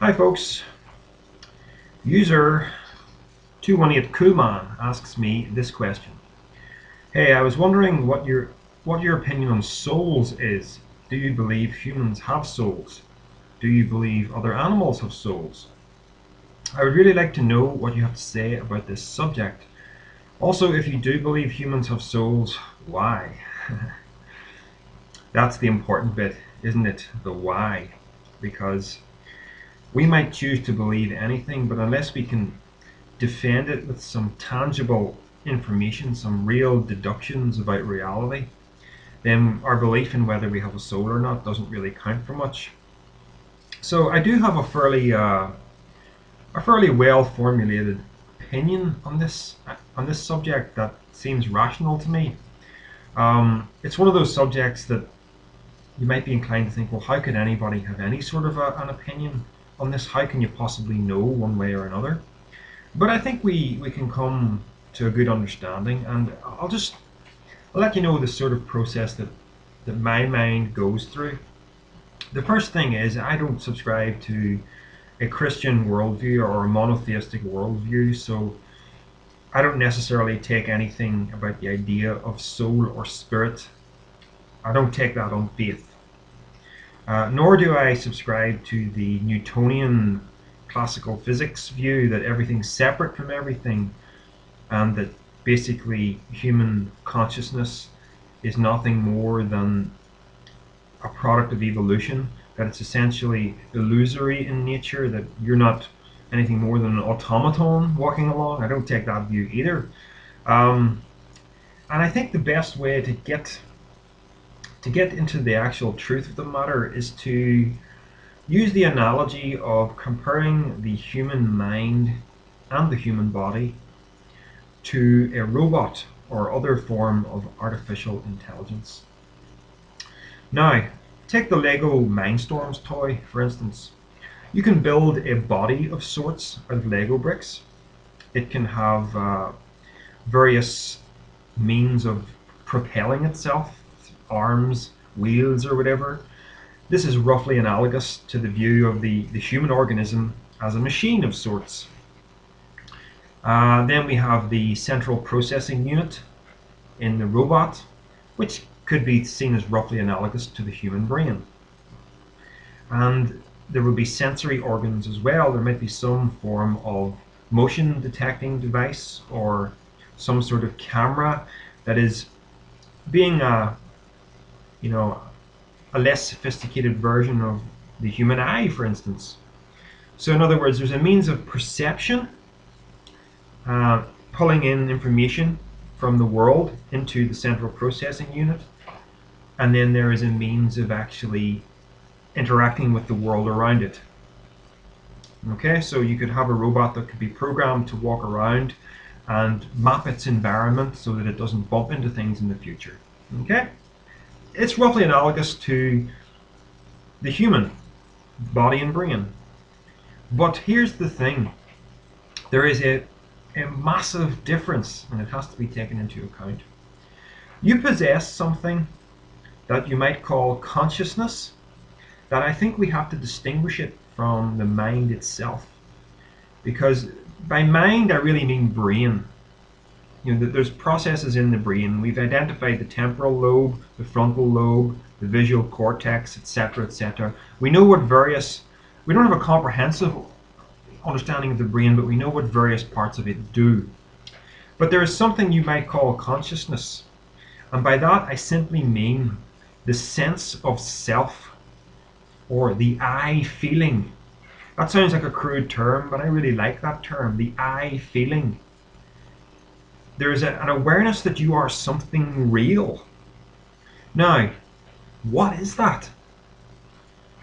Hi folks, user 218 Coolman asks me this question. Hey, I was wondering what your opinion on souls is. Do you believe humans have souls? Do you believe other animals have souls? I would really like to know what you have to say about this subject. Also, if you do believe humans have souls, why? That's the important bit, isn't it? The why. Because we might choose to believe anything, but unless we can defend it with some tangible information, some real deductions about reality, then our belief in whether we have a soul or not doesn't really count for much. So I do have a fairly well formulated opinion on this subject that seems rational to me. It's one of those subjects that you might be inclined to think, well, how could anybody have any sort of an opinion on this? How can you possibly know one way or another? But I think we can come to a good understanding, and I'll let you know the sort of process that my mind goes through. The first thing is, I don't subscribe to a Christian worldview or a monotheistic worldview, so I don't necessarily take anything about the idea of soul or spirit. I don't take that on faith. Nor do I subscribe to the Newtonian classical physics view that everything's separate from everything, and that basically human consciousness is nothing more than a product of evolution, that it's essentially illusory in nature, that you're not anything more than an automaton walking along. I don't take that view either. And I think the best way to get into the actual truth of the matter is to use the analogy of comparing the human mind and the human body to a robot or other form of artificial intelligence. Now, take the Lego Mindstorms toy, for instance. You can build a body of sorts out of Lego bricks. It can have various means of propelling itself, arms, wheels, or whatever. This is roughly analogous to the view of the human organism as a machine of sorts. Then we have the central processing unit in the robot, which could be seen as roughly analogous to the human brain. And there will be sensory organs as well. There might be some form of motion detecting device or some sort of camera that is being a less sophisticated version of the human eye, for instance. So in other words, there's a means of perception, pulling in information from the world into the central processing unit, and then there is a means of actually interacting with the world around it. Okay, so you could have a robot that could be programmed to walk around and map its environment so that it doesn't bump into things in the future. Okay, it's roughly analogous to the human body and brain. But here's the thing, there is a massive difference, and it has to be taken into account. You possess something that you might call consciousness, that I think we have to distinguish it from the mind itself. Because by mind I really mean brain. There's processes in the brain. We've identified the temporal lobe, the frontal lobe, the visual cortex, etc., etc. We know what we don't have a comprehensive understanding of the brain, but we know what various parts of it do. But there is something you might call consciousness, and by that I simply mean the sense of self, or the I feeling. That sounds like a crude term, but I really like that term, the I feeling. There is an awareness that you are something real. Now, what is that?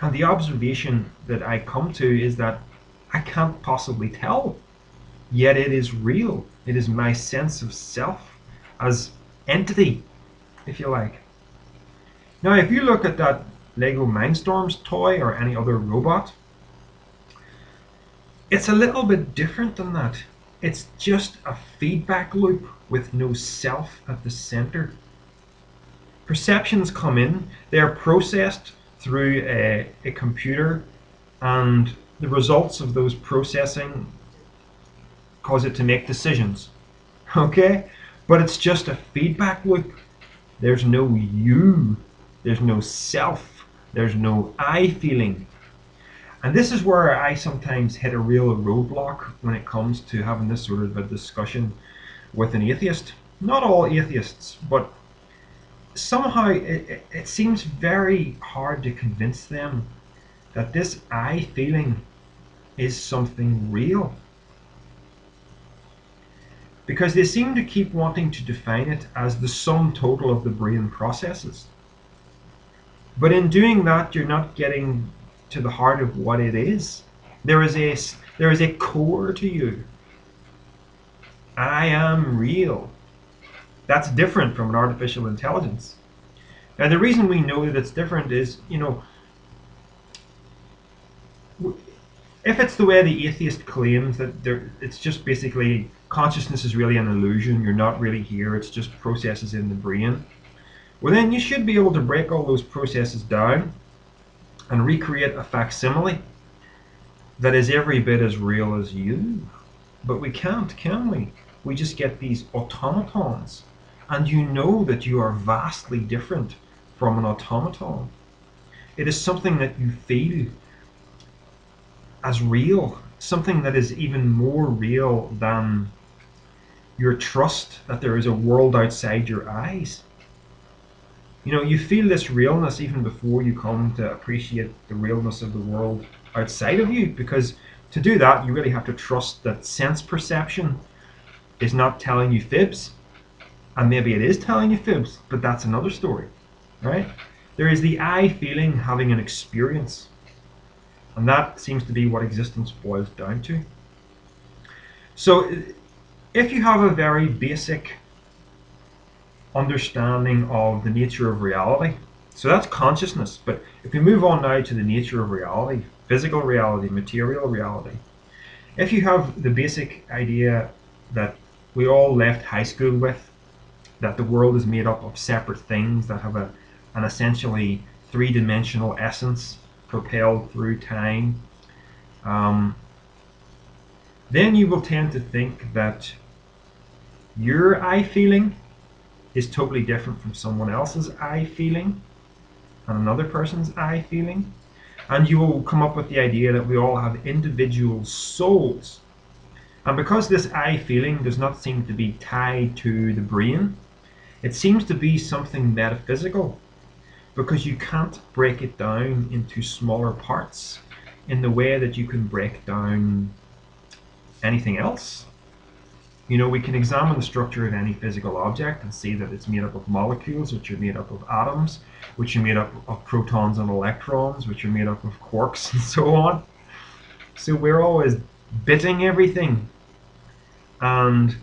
And the observation that I come to is that I can't possibly tell, yet it is real. It is my sense of self as entity, if you like. Now, if you look at that Lego Mindstorms toy or any other robot, it's a little bit different than that. It's just a feedback loop with no self at the center. Perceptions come in, they are processed through a computer, and the results of those processing cause it to make decisions. Okay? But it's just a feedback loop. There's no you. There's no self. There's no I feeling. And this is where I sometimes hit a real roadblock when it comes to having this sort of a discussion with an atheist. Not all atheists, but somehow it seems very hard to convince them that this I feeling is something real. Because they seem to keep wanting to define it as the sum total of the brain processes. But in doing that, you're not getting to the heart of what it is. There is a core to you. I am real. That's different from an artificial intelligence. Now, the reason we know that it's different is, if it's the way the atheist claims that it's just basically consciousness is really an illusion, you're not really here, it's just processes in the brain, well then you should be able to break all those processes down and recreate a facsimile that is every bit as real as you. But we can't, can we? We just get these automatons. And you know that you are vastly different from an automaton. It is something that you feel as real, something that is even more real than your trust that there is a world outside your eyes. You feel this realness even before you come to appreciate the realness of the world outside of you, because to do that you really have to trust that sense perception is not telling you fibs. And maybe it is telling you fibs, but that's another story, right? There is the I feeling having an experience. And that seems to be what existence boils down to. So if you have a very basic understanding of the nature of reality, so that's consciousness, but if we move on now to the nature of reality, physical reality, material reality, if you have the basic idea that we all left high school with, that the world is made up of separate things that have an essentially three-dimensional essence propelled through time, then you will tend to think that your I feeling is totally different from someone else's I feeling and another person's I feeling. And you will come up with the idea that we all have individual souls. And because this I feeling does not seem to be tied to the brain, it seems to be something metaphysical, because you can't break it down into smaller parts in the way that you can break down anything else. We can examine the structure of any physical object and see that it's made up of molecules, which are made up of atoms, which are made up of protons and electrons, which are made up of quarks, and so on. So we're always bitting everything. And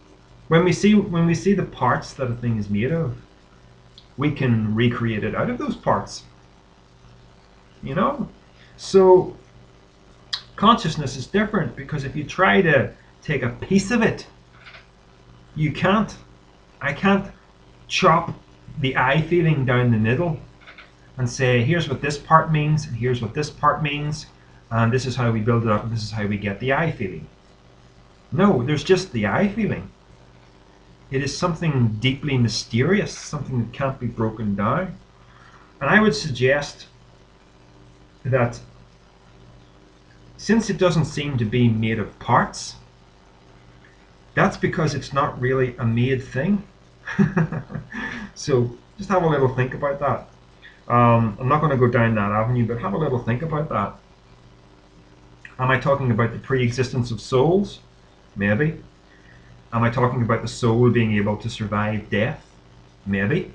when we see the parts that a thing is made of, we can recreate it out of those parts. So consciousness is different, because if you try to take a piece of it, you can't. I can't chop the I feeling down the middle and say, here's what this part means, and here's what this part means, and this is how we build it up, and this is how we get the I feeling. No, there's just the I feeling. It is something deeply mysterious, something that can't be broken down. And I would suggest that since it doesn't seem to be made of parts, that's because it's not really a made thing. So just have a little think about that. I'm not going to go down that avenue, but have a little think about that. Am I talking about the pre-existence of souls? Maybe. Am I talking about the soul being able to survive death? Maybe.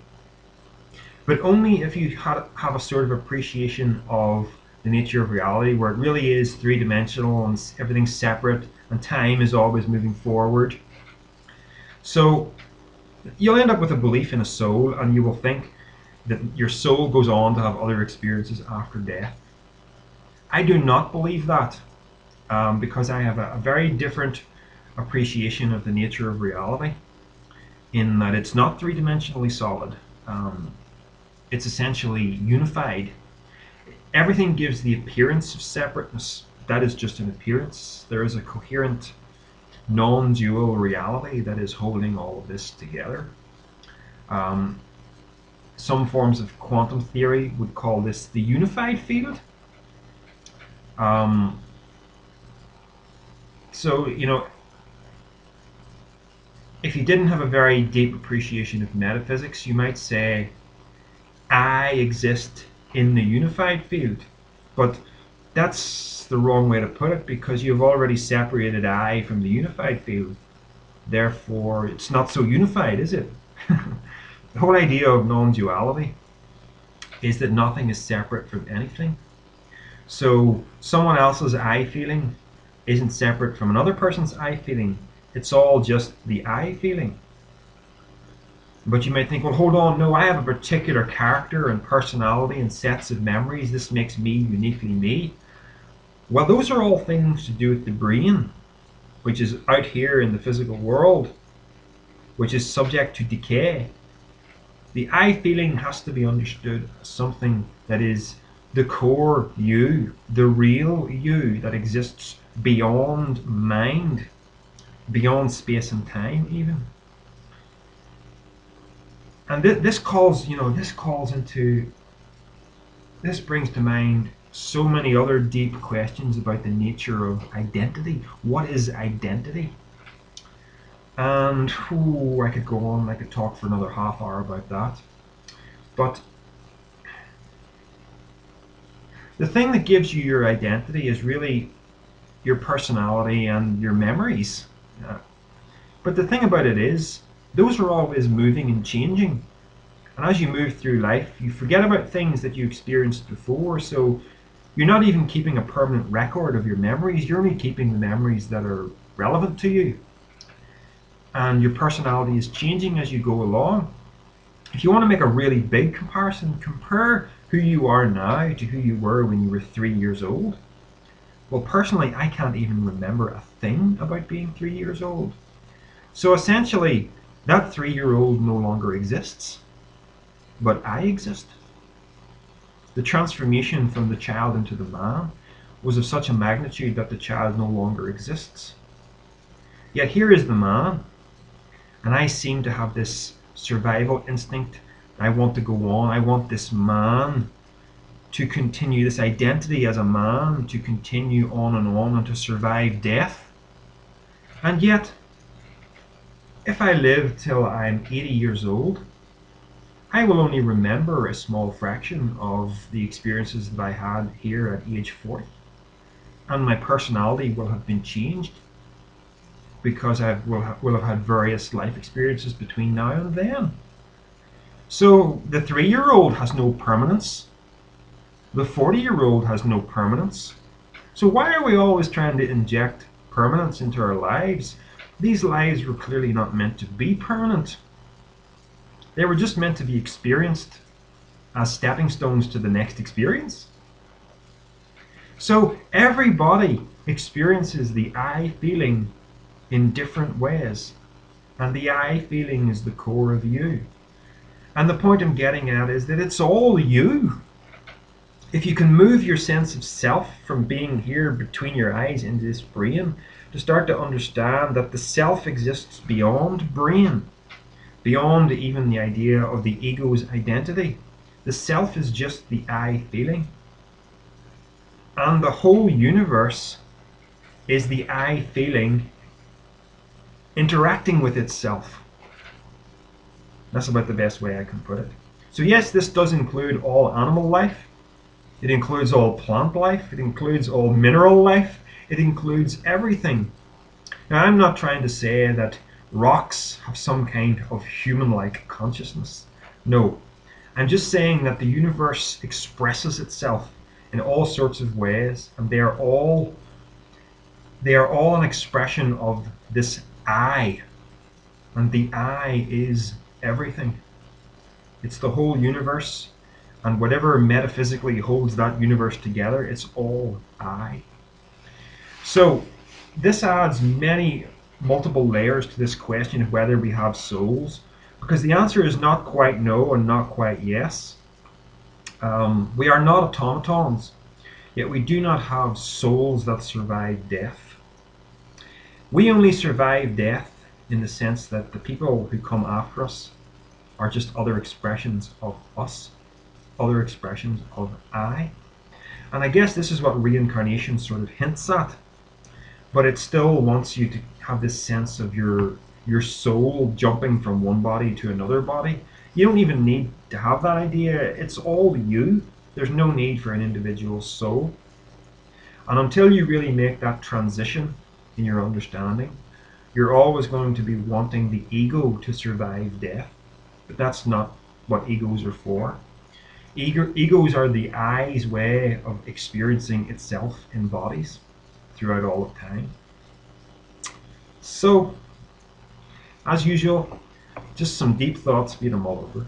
But only if you have a sort of appreciation of the nature of reality, where it really is three-dimensional and everything's separate and time is always moving forward. So you'll end up with a belief in a soul, and you will think that your soul goes on to have other experiences after death. I do not believe that, because I have a very different appreciation of the nature of reality, in that it's not three-dimensionally solid. It's essentially unified. Everything gives the appearance of separateness, that is just an appearance. There is a coherent, non-dual reality that is holding all of this together. Some forms of quantum theory would call this the unified field. So, you know, if you didn't have a very deep appreciation of metaphysics, you might say, I exist in the unified field. But that's the wrong way to put it, because you've already separated I from the unified field. Therefore, it's not so unified, is it? The whole idea of non-duality is that nothing is separate from anything. So someone else's I feeling isn't separate from another person's I feeling. It's all just the I feeling. But you might think, well, hold on, no, I have a particular character and personality and sets of memories. This makes me uniquely me. Well, those are all things to do with the brain, which is out here in the physical world, which is subject to decay. The I feeling has to be understood as something that is the core you, the real you that exists beyond mind, beyond space and time even. And this brings to mind so many other deep questions about the nature of identity. What is identity? And I could go on, I could talk for another half hour about that. But the thing that gives you your identity is really your personality and your memories. But the thing about it is, those are always moving and changing. And as you move through life, you forget about things that you experienced before. So you're not even keeping a permanent record of your memories. You're only keeping the memories that are relevant to you. And your personality is changing as you go along. If you want to make a really big comparison, compare who you are now to who you were when you were 3 years old. Well, personally, I can't even remember a thing about being 3 years old. So essentially, that 3-year-old no longer exists, but I exist. The transformation from the child into the man was of such a magnitude that the child no longer exists. Yet here is the man, and I seem to have this survival instinct. I want to go on. I want this man to continue, this identity as a man to continue on and to survive death. And yet, if I live till I'm 80 years old, I will only remember a small fraction of the experiences that I had here at age 40. And my personality will have been changed because I will have had various life experiences between now and then. So the 3-year-old has no permanence. The 40-year-old has no permanence. So why are we always trying to inject permanence into our lives? These lives were clearly not meant to be permanent. They were just meant to be experienced as stepping stones to the next experience. So everybody experiences the I feeling in different ways. And the I feeling is the core of you. And the point I'm getting at is that it's all you. If you can move your sense of self from being here between your eyes into this brain, to start to understand that the self exists beyond brain, beyond even the idea of the ego's identity. The self is just the I feeling. And the whole universe is the I feeling interacting with itself. That's about the best way I can put it. So yes, this does include all animal life. It includes all plant life. It includes all mineral life. It includes everything. Now, I'm not trying to say that rocks have some kind of human-like consciousness. No. I'm just saying that the universe expresses itself in all sorts of ways, and they are all an expression of this I. And the I is everything. It's the whole universe, and whatever metaphysically holds that universe together, it's all I. So this adds multiple layers to this question of whether we have souls, because the answer is not quite no and not quite yes. We are not automatons. yet we do not have souls that survive death. We only survive death in the sense that the people who come after us are just other expressions of us, other expressions of I. And I guess this is what reincarnation sort of hints at, but it still wants you to have this sense of your soul jumping from one body to another body. You don't even need to have that idea. It's all you. There's no need for an individual soul. And until you really make that transition in your understanding, you're always going to be wanting the ego to survive death. But that's not what egos are for. Egos are the I's way of experiencing itself in bodies throughout all of time. So, as usual, just some deep thoughts for you to mull over.